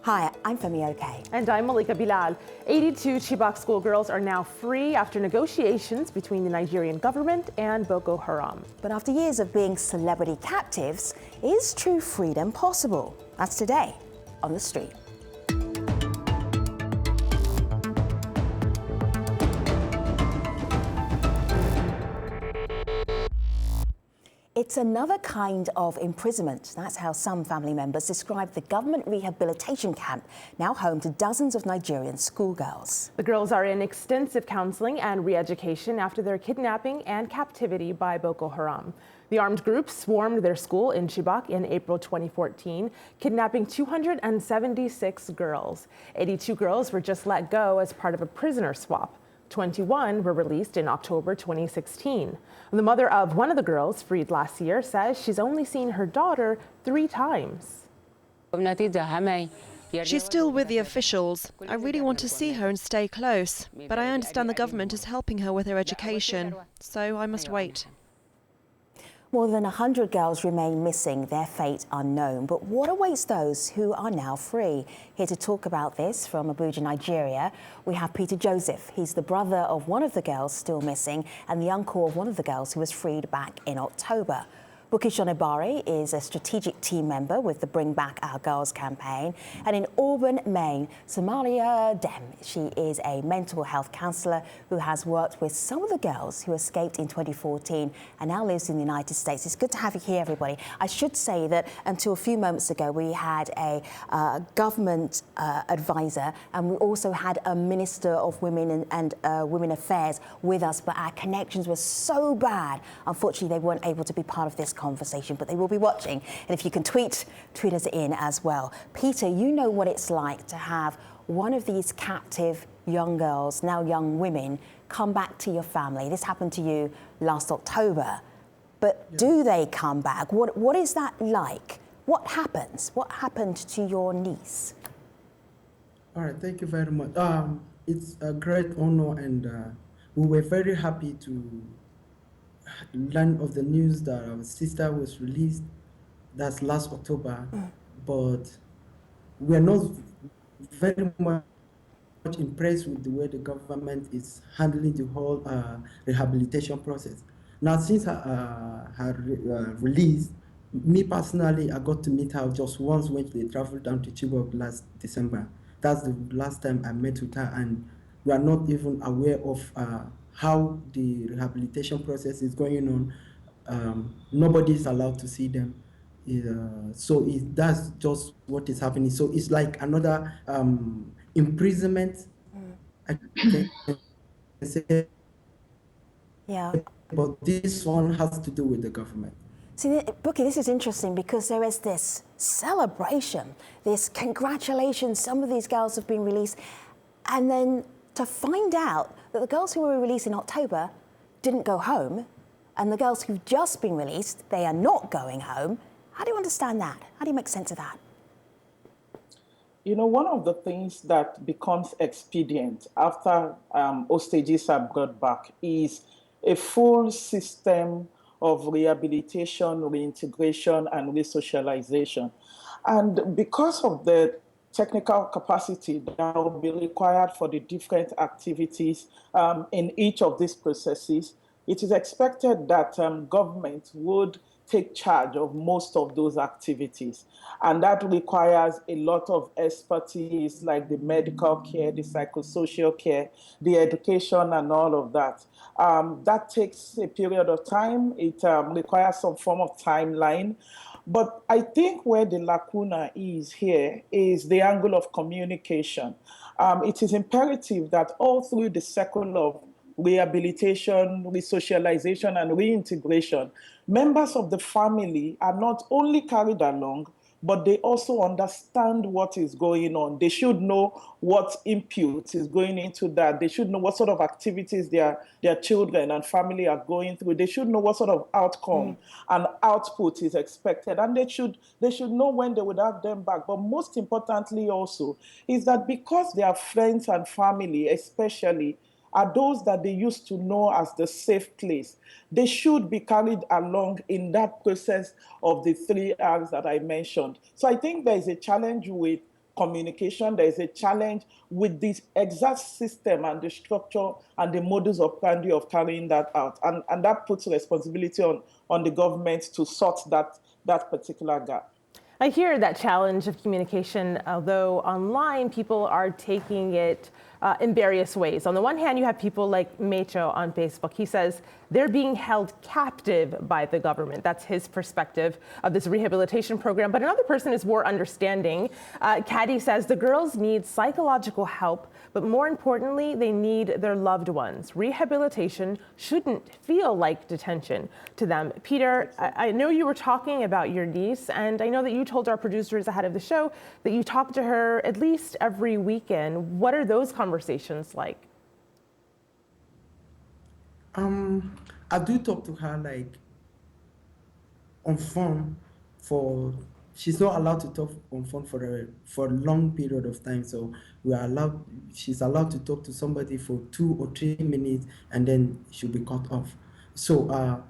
Hi, I'm Femi Oke. And I'm Malika Bilal. 82 Chibok schoolgirls are now free after negotiations between the Nigerian government and Boko Haram. But after years of being celebrity captives, is true freedom possible? That's today on The Street. It's another kind of imprisonment. That's how some family members describe the government rehabilitation camp, now home to dozens of Nigerian schoolgirls. The girls are in extensive counseling and re-education after their kidnapping and captivity by Boko Haram. The armed group swarmed their school in Chibok in April 2014, kidnapping 276 girls. 82 girls were just let go as part of a prisoner swap. 21 were released in October 2016. The mother of one of the girls freed last year says she's only seen her daughter 3 times. She's still with the officials. I really want to see her and stay close, but I understand the government is helping her with her education, so I must wait. More than 100 girls remain missing, their fate unknown. But what awaits those who are now free? Here to talk about this from Abuja, Nigeria, we have Peter Joseph. He's the brother of one of the girls still missing and the uncle of one of the girls who was freed back in October. Bukish Onibari is a strategic team member with the Bring Back Our Girls campaign. And in Auburn, Maine, Somalia Dem, she is a mental health counsellor who has worked with some of the girls who escaped in 2014 and now lives in the United States. It's good to have you here, everybody. I should say that until a few moments ago, we had a government advisor, and we also had a Minister of Women and Women Affairs with us, but our connections were so bad. Unfortunately, they weren't able to be part of this conversation, but they will be watching. And if you can tweet us in as well. Peter, you know what it's like to have one of these captive young girls, now young women, come back to your family. This happened to you last October. But do they come back? What is that like? What happens? What happened to your niece? All right, thank you very much. It's a great honor, and we were very happy to learn of the news that our sister was released. That's last October, but we are not very much impressed with the way the government is handling the whole rehabilitation process. Now, since her release, me personally, I got to meet her just once when they traveled down to Chibok last December. That's the last time I met with her, and we are not even aware of how the rehabilitation process is going on. Nobody is allowed to see them. So that's just what is happening. So it's like another imprisonment. I can say, yeah. But this one has to do with the government. See, Bookie, this is interesting because there is this celebration, this congratulations, some of these girls have been released, and then to find out that the girls who were released in October didn't go home, and the girls who've just been released, they are not going home. How do you understand that? How do you make sense of that? You know, one of the things that becomes expedient after hostages are brought back is a full system of rehabilitation, reintegration, and resocialization. And because of the technical capacity that will be required for the different activities in each of these processes, it is expected that government would take charge of most of those activities. And that requires a lot of expertise, like the medical care, the psychosocial care, the education, and all of that. That takes a period of time. It requires some form of timeline. But I think where the lacuna is here is the angle of communication. It is imperative that all through the cycle of rehabilitation, resocialization, and reintegration, members of the family are not only carried along, but they also understand what is going on. They should know what input is going into that. They should know what sort of activities their children and family are going through. They should know what sort of outcome and output is expected. And they should know when they would have them back. But most importantly also is that because their friends and family especially are those that they used to know as the safe place. They should be carried along in that process of the 3 R's that I mentioned. So I think there is a challenge with communication. There is a challenge with this exact system and the structure and the modus operandi of carrying that out. And that puts responsibility on the government to sort that particular gap. I hear that challenge of communication, although online people are taking it in various ways. On the one hand, you have people like Mecho on Facebook. He says they're being held captive by the government. That's his perspective of this rehabilitation program. But another person is more understanding. Caddy says the girls need psychological help, but more importantly, they need their loved ones. Rehabilitation shouldn't feel like detention to them. Peter, I know you were talking about your niece, and I know that you told our producers ahead of the show that you talk to her at least every weekend. What are those conversations like? I do talk to her like on phone she's not allowed to talk on phone for a long period of time. So she's allowed to talk to somebody for 2 or 3 minutes and then she'll be cut off. So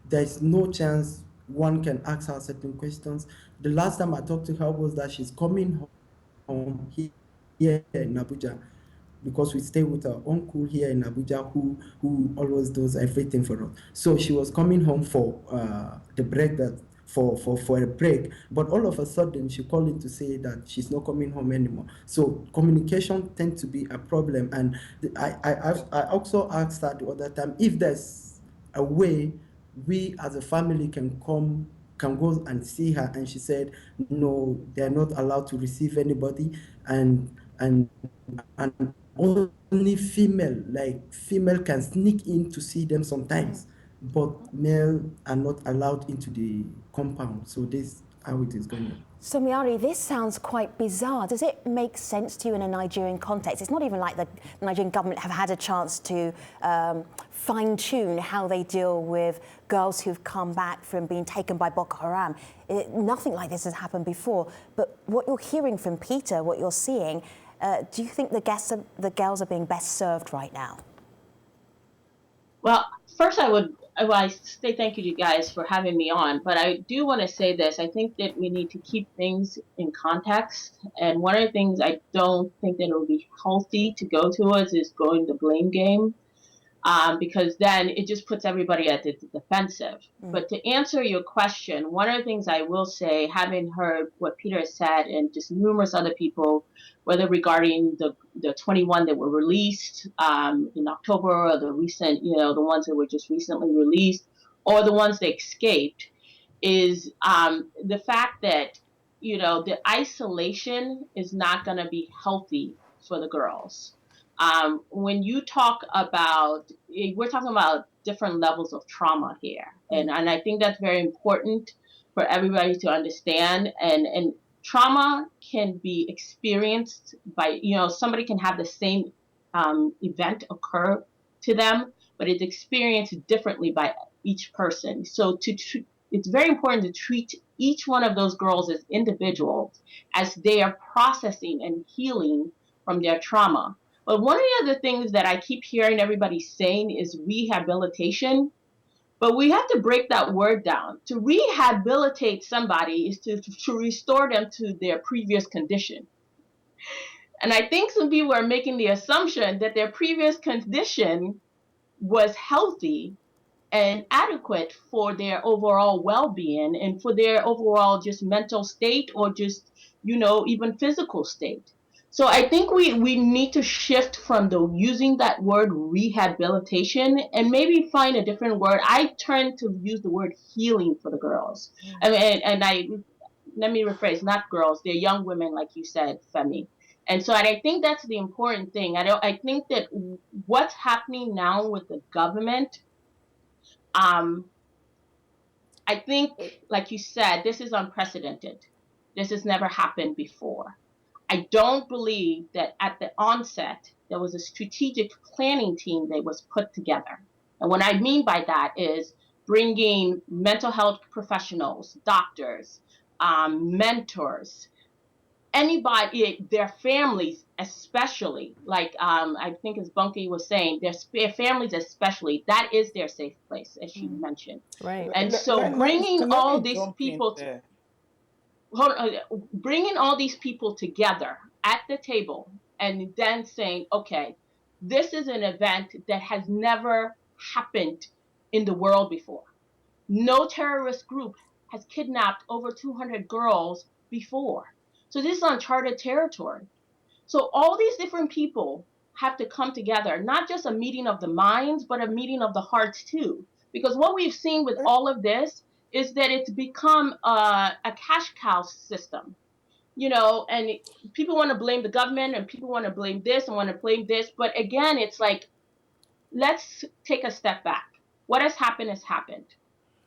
there's no chance one can ask her certain questions. The last time I talked to her was that she's coming home here in Abuja, because we stay with our uncle here in Abuja who always does everything for us. So she was coming home for the break for a break, but all of a sudden she called in to say that she's not coming home anymore. So communication tends to be a problem. And I also asked her the other time if there's a way we as a family can go and see her, and she said no, they're not allowed to receive anybody, and only female can sneak in to see them sometimes, but male are not allowed into the compound. So this how it is going on. So Miari, this sounds quite bizarre. Does it make sense to you in a Nigerian context? It's not even like the Nigerian government have had a chance to fine-tune how they deal with girls who've come back from being taken by Boko Haram. Nothing like this has happened before. But what you're hearing from Peter, what you're seeing, do you think the girls are being best served right now? Well, first I say thank you to you guys for having me on, but I do want to say this. I think that we need to keep things in context. And one of the things I don't think that it would be healthy to go towards is going the blame game. Because then it just puts everybody at the defensive. But to answer your question, one of the things I will say, having heard what Peter has said and just numerous other people, whether regarding the 21 that were released in October, or the recent, the ones that were just recently released, or the ones that escaped, is the fact that, the isolation is not going to be healthy for the girls. When you talk about, we're talking about different levels of trauma here. And I think that's very important for everybody to understand. And trauma can be experienced by, somebody can have the same event occur to them, but it's experienced differently by each person. So it's very important to treat each one of those girls as individuals as they are processing and healing from their trauma. But one of the other things that I keep hearing everybody saying is rehabilitation. But we have to break that word down. To rehabilitate somebody is to restore them to their previous condition. And I think some people are making the assumption that their previous condition was healthy and adequate for their overall well-being and for their overall just mental state, or just, even physical state. So I think we need to shift from using that word rehabilitation and maybe find a different word. I tend to use the word healing for the girls. Let me rephrase, not girls, they're young women, like you said, Femi. And so I think that's the important thing. I think that what's happening now with the government, I think, like you said, this is unprecedented. This has never happened before. I don't believe that at the onset, there was a strategic planning team that was put together. And what I mean by that is bringing mental health professionals, doctors, mentors, anybody, their families especially, like I think as Bunky was saying, their families especially, that is their safe place, as she mentioned. Right. And so bringing all these people bringing all these people together at the table and then saying, okay, this is an event that has never happened in the world before. No terrorist group has kidnapped over 200 girls before. So this is uncharted territory. So all these different people have to come together, not just a meeting of the minds, but a meeting of the hearts too. Because what we've seen with all of this is that it's become a cash cow system, and people want to blame the government and people want to blame this and want to blame this. But again, it's like, let's take a step back. What has happened has happened.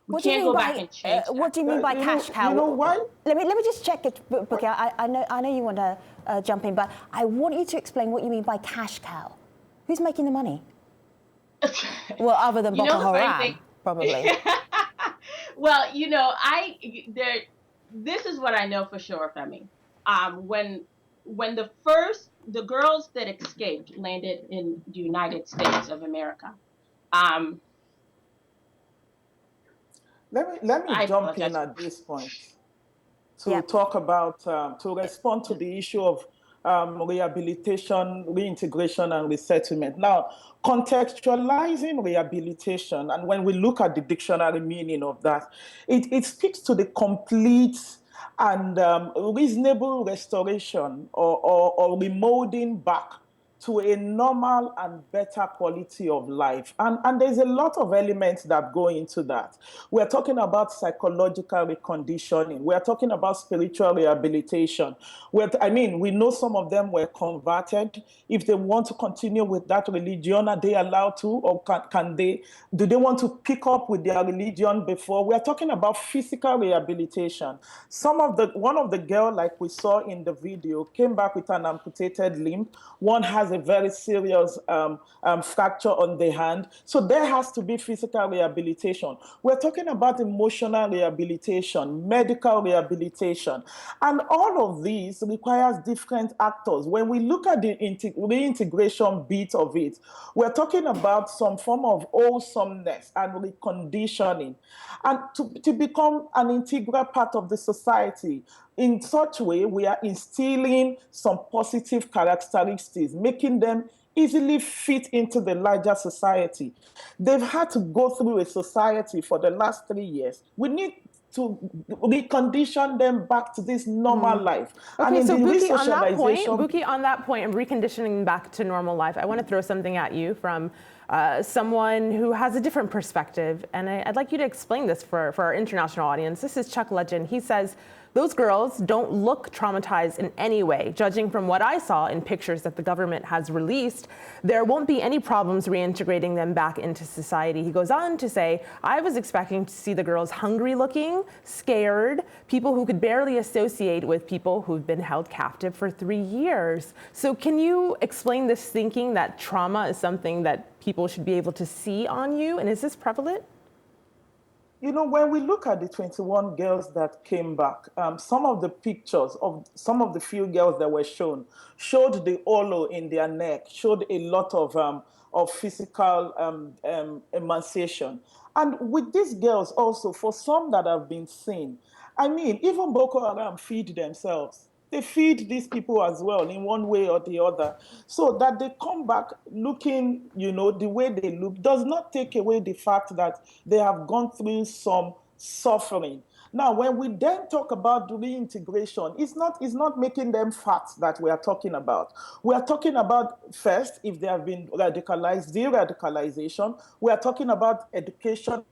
We can't go back and change that. What do you mean by cash cow? You know why? Let me just check it, Bookie. I know you want to jump in, but I want you to explain what you mean by cash cow. Who's making the money? Well, other than Boko Haram, probably. Well, this is what I know for sure, Femi. When the girls that escaped landed in the United States of America, Let me jump in at this point to talk about, to respond to the issue of rehabilitation, reintegration, and resettlement. Now, contextualizing rehabilitation, and when we look at the dictionary meaning of that, it speaks to the complete and reasonable restoration or remolding back to a normal and better quality of life. And there's a lot of elements that go into that. We're talking about psychological reconditioning. We're talking about spiritual rehabilitation. We know some of them were converted. If they want to continue with that religion, are they allowed to? Or do they want to pick up with their religion before? We're talking about physical rehabilitation. One of the girls, like we saw in the video, came back with an amputated limb. One has a very serious fracture on the hand. So there has to be physical rehabilitation. We're talking about emotional rehabilitation, medical rehabilitation. And all of these requires different actors. When we look at the reintegration bit of it, we're talking about some form of wholesomeness and reconditioning, and to become an integral part of the society. In such a way, we are instilling some positive characteristics, making them easily fit into the larger society. They've had to go through a society for the last 3 years. We need to recondition them back to this normal life. Okay, so Bookie, on that point of reconditioning back to normal life, I want to throw something at you from someone who has a different perspective, and I'd like you to explain this for our international audience. This is Chuck Legend. He says, those girls don't look traumatized in any way. Judging from what I saw in pictures that the government has released, there won't be any problems reintegrating them back into society. He goes on to say, I was expecting to see the girls hungry looking, scared, people who could barely associate with people who've been held captive for 3 years. So can you explain this thinking that trauma is something that people should be able to see on you? And is this prevalent? When we look at the 21 girls that came back, some of the pictures of some of the few girls that were showed the holo in their neck, showed a lot of physical emaciation. And with these girls also, for some that have been seen, even Boko Haram feed themselves. They feed these people as well in one way or the other. So that they come back looking, the way they look does not take away the fact that they have gone through some suffering. Now, when we then talk about reintegration, it's not making them fat that we are talking about. We are talking about, first, if they have been radicalized, de-radicalization. We are talking about educational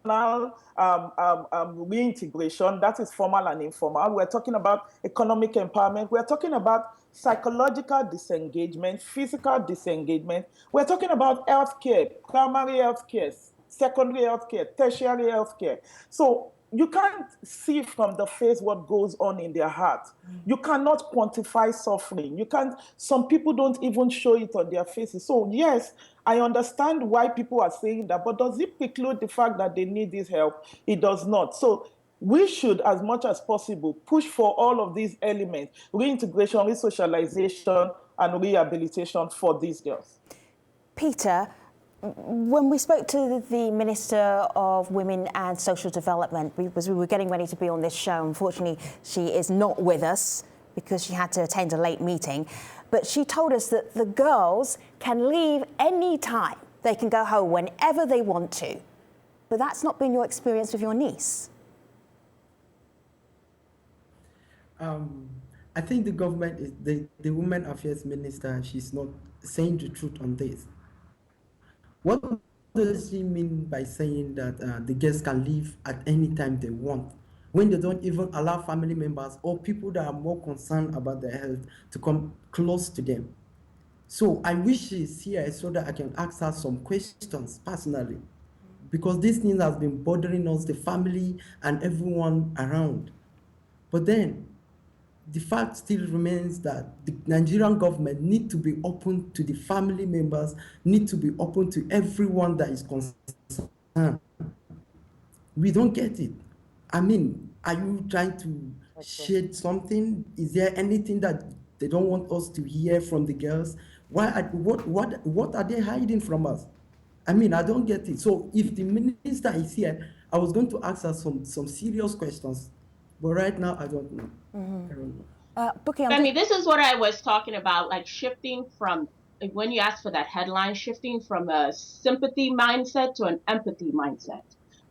reintegration, that is formal and informal. We're talking about economic empowerment. We're talking about psychological disengagement, physical disengagement. We're talking about healthcare, primary healthcare, secondary healthcare, tertiary healthcare. So you can't see from the face what goes on in their heart. You cannot quantify suffering. Some people don't even show it on their faces. So yes, I understand why people are saying that, but does it preclude the fact that they need this help? It does not. So we should, as much as possible, push for all of these elements, reintegration, resocialization, and rehabilitation for these girls. Peter, When we spoke to the Minister of Women and Social Development, we were getting ready to be on this show. Unfortunately, she is not with us because she had to attend a late meeting. But she told us that the girls can leave any time. They can go home whenever they want to. But that's not been your experience with your niece. I think the government is the Women Affairs Minister. She's not saying the truth on this. What does she mean by saying that the girls can leave at any time they want, when they don't even allow family members or people that are more concerned about their health to come close to them? So I wish she's here so that I can ask her some questions personally, because this thing has been bothering us, the family and everyone around. But then the fact still remains that the Nigerian government need to be open to the family members, need to be open to everyone that is concerned. We don't get it. I mean, are you trying to shade something? Is there anything that they don't want us to hear from the girls? What are they hiding from us? I mean, I don't get it. So if the minister is here, I was going to ask her some serious questions, but right now I don't know. I don't know. I mean, this is what I was talking about, like shifting from, like when you asked for that headline, shifting from a sympathy mindset to an empathy mindset.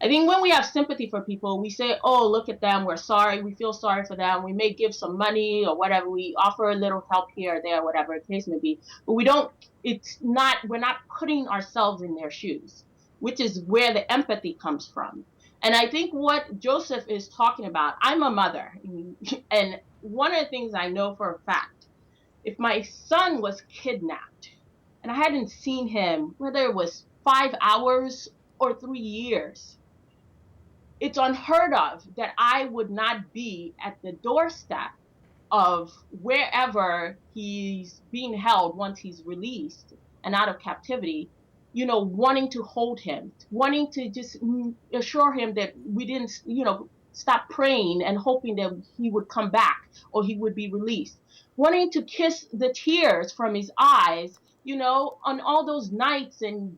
I think when we have sympathy for people, we say, oh, look at them, we're sorry, we feel sorry for them, we may give some money or whatever, we offer a little help here or there, whatever the case may be, but we're not putting ourselves in their shoes, which is where the empathy comes from. And I think what Joseph is talking about, I'm a mother, and one of the things I know for a fact, if my son was kidnapped and I hadn't seen him, whether it was 5 hours or 3 years, it's unheard of that I would not be at the doorstep of wherever he's being held once he's released and out of captivity, wanting to hold him, wanting to just assure him that we didn't, stop praying and hoping that he would come back or he would be released, wanting to kiss the tears from his eyes, on all those nights and,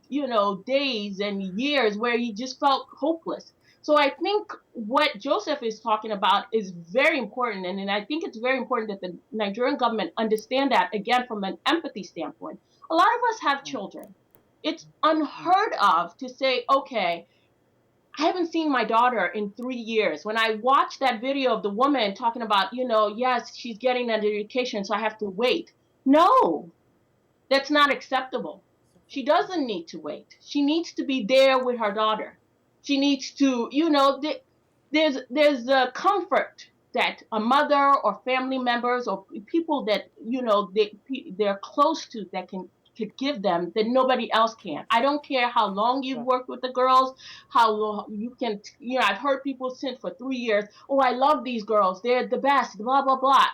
days and years where he just felt hopeless. So I think what Joseph is talking about is very important. And I think it's very important that the Nigerian government understand that, again, from an empathy standpoint. A lot of us have children. It's unheard of to say, okay, I haven't seen my daughter in 3 years. When I watched that video of the woman talking about, yes, she's getting an education, so I have to wait. No, that's not acceptable. She doesn't need to wait. She needs to be there with her daughter. She needs to, there's a comfort that a mother or family members or people that, they're close to that could give them that nobody else can. I don't care how long you've worked with the girls, how long you can, I've heard people since for 3 years, oh, I love these girls, they're the best, blah, blah, blah.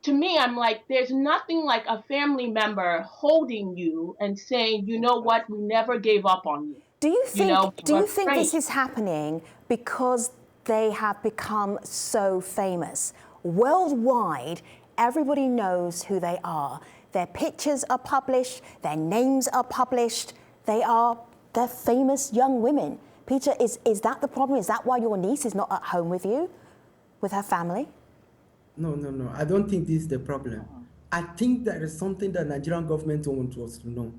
To me, I'm like, there's nothing like a family member holding you and saying, you know what, we never gave up on you. Do you think this is happening because they have become so famous? Worldwide, everybody knows who they are. Their pictures are published, their names are published. They're famous young women. Peter, is that the problem? Is that why your niece is not at home with you, with her family? No. I don't think this is the problem. I think there is something that Nigerian government wants us to know.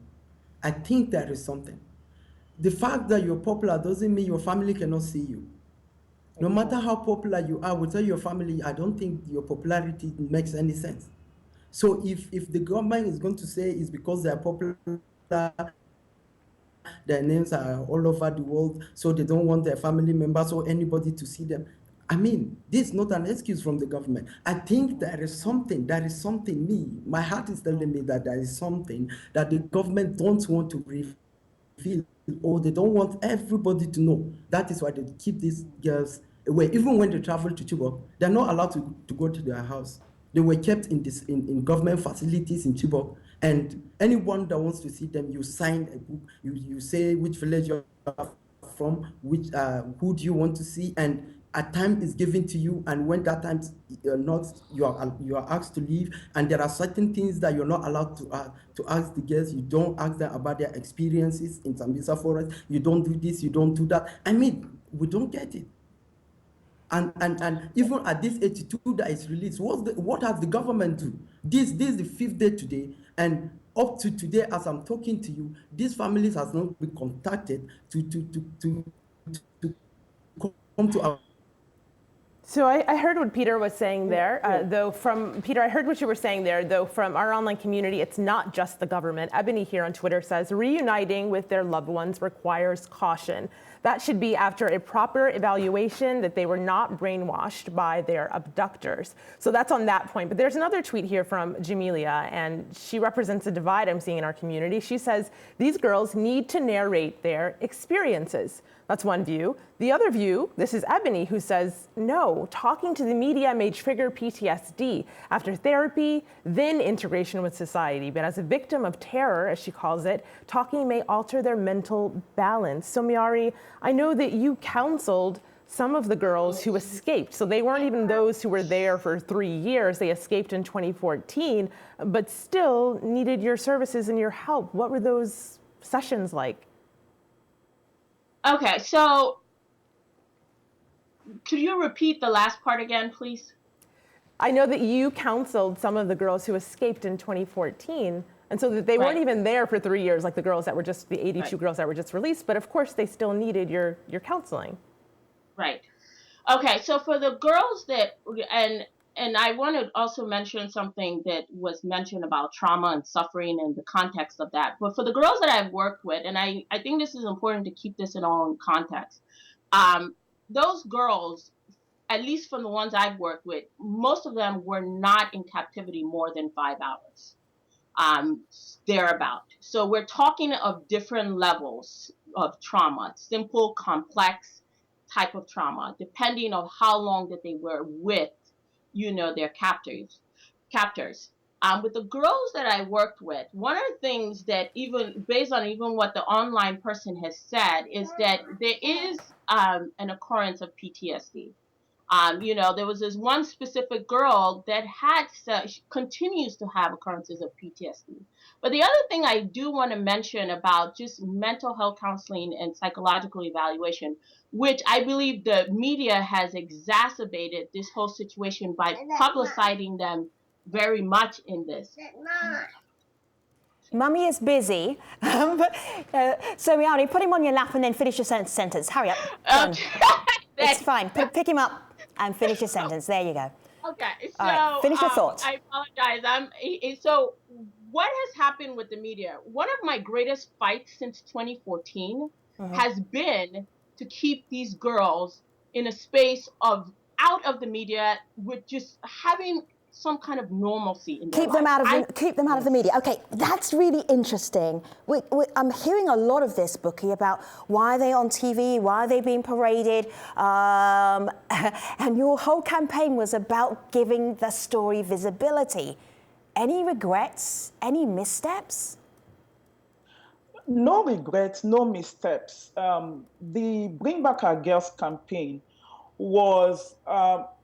I think there is something. The fact that you're popular doesn't mean your family cannot see you. No matter how popular you are, without your family, I don't think your popularity makes any sense. So if the government is going to say it's because they are popular, their names are all over the world, so they don't want their family members or anybody to see them, I mean, this is not an excuse from the government. I think there is something, my heart is telling me that there is something that the government don't want to reveal, or they don't want everybody to know. That is why they keep these girls away. Even when they travel to Chibok, they're not allowed to go to their house. They were kept in government facilities in Chibok, and anyone that wants to see them, you sign a book, you say which village you're from, who do you want to see, and a time is given to you, and when that time not, you are asked to leave, and there are certain things that you're not allowed to ask the girls. You don't ask them about their experiences in Sambisa Forest. You don't do this, you don't do that. I mean, we don't get it. And even at this 82 that is released, what has the government do? This is the 5th day today, and up to today, as I'm talking to you, these families has not been contacted to come to our. So I heard what Peter was saying there, though from Peter, I heard what you were saying there, though from our online community, it's not just the government. Ebony here on Twitter says, reuniting with their loved ones requires caution. That should be after a proper evaluation that they were not brainwashed by their abductors. So that's on that point. But there's another tweet here from Jamelia, and she represents a divide I'm seeing in our community. She says, these girls need to narrate their experiences. That's one view. The other view, this is Ebony, who says, no, talking to the media may trigger PTSD. After therapy, then integration with society. But as a victim of terror, as she calls it, talking may alter their mental balance. So Miari, I know that you counseled some of the girls who escaped. So they weren't even those who were there for 3 years. They escaped in 2014, but still needed your services and your help. What were those sessions like? Okay, so could you repeat the last part again, please? I know that you counseled some of the girls who escaped in 2014, and so that they weren't even there for 3 years, like the girls that were just, the 82 girls that were just released, but of course they still needed your counseling. Right. Okay, so for the girls that, and I want to also mention something that was mentioned about trauma and suffering and the context of that. But for the girls that I've worked with, and I think this is important to keep this in all context, those girls, at least from the ones I've worked with, most of them were not in captivity more than 5 hours, thereabout. So we're talking of different levels of trauma, simple, complex type of trauma, depending on how long that they were with, you know, their captors. With the girls that I worked with, one of the things that, even based on even what the online person has said, is that there is an occurrence of PTSD. You know, there was this one specific girl that she continues to have occurrences of PTSD. But the other thing I do want to mention about just mental health counseling and psychological evaluation, which I believe the media has exacerbated this whole situation by publicizing them very much in this. Mummy is busy. So Miari, put him on your lap and then finish your sentence. Hurry up. It's fine. Pick him up and finish your sentence. There you go. Okay. So right, finish your thoughts. I apologize. So what has happened with the media? One of my greatest fights since 2014 has been to keep these girls in a space of out of the media, with just having some kind of normalcy in their keep them out of the media. Okay, that's really interesting. I'm hearing a lot of this, Bookie, about why are they on TV, why are they being paraded, and your whole campaign was about giving the story visibility. Any regrets? Any missteps? No regrets, no missteps. The Bring Back Our Girls campaign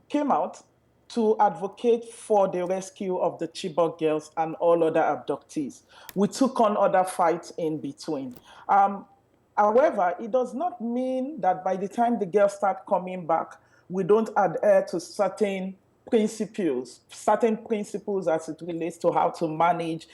came out to advocate for the rescue of the Chibok girls and all other abductees. We took on other fights in between. However, it does not mean that by the time the girls start coming back, we don't adhere to certain principles as it relates to how to manage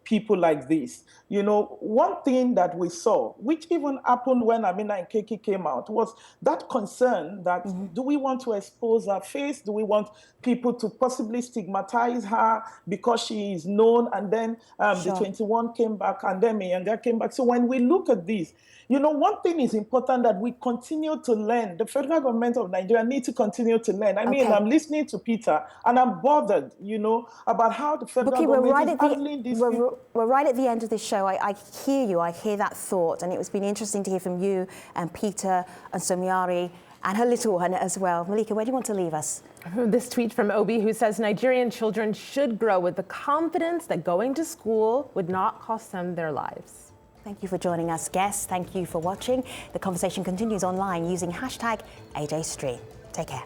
people like this. You know, one thing that we saw, which even happened when Amina and Keki came out, was that concern that do we want to expose her face? Do we want people to possibly stigmatize her because she is known? And then the 21 came back, and then Mayanga came back. So when we look at this, you know, one thing is important, that we continue to learn. The federal government of Nigeria needs to continue to learn. I mean, I'm listening to Peter, and I'm bothered, you know, about how the federal government is handling this. We're right at the end of this show. I hear you. I hear that thought, and it's been interesting to hear from you and Peter and Somiari and her little one as well. Malika, where do you want to leave us? This tweet from Obi, who says Nigerian children should grow with the confidence that going to school would not cost them their lives. Thank you for joining us, guests. Thank you for watching. The conversation continues online using hashtag AJStream. Take care.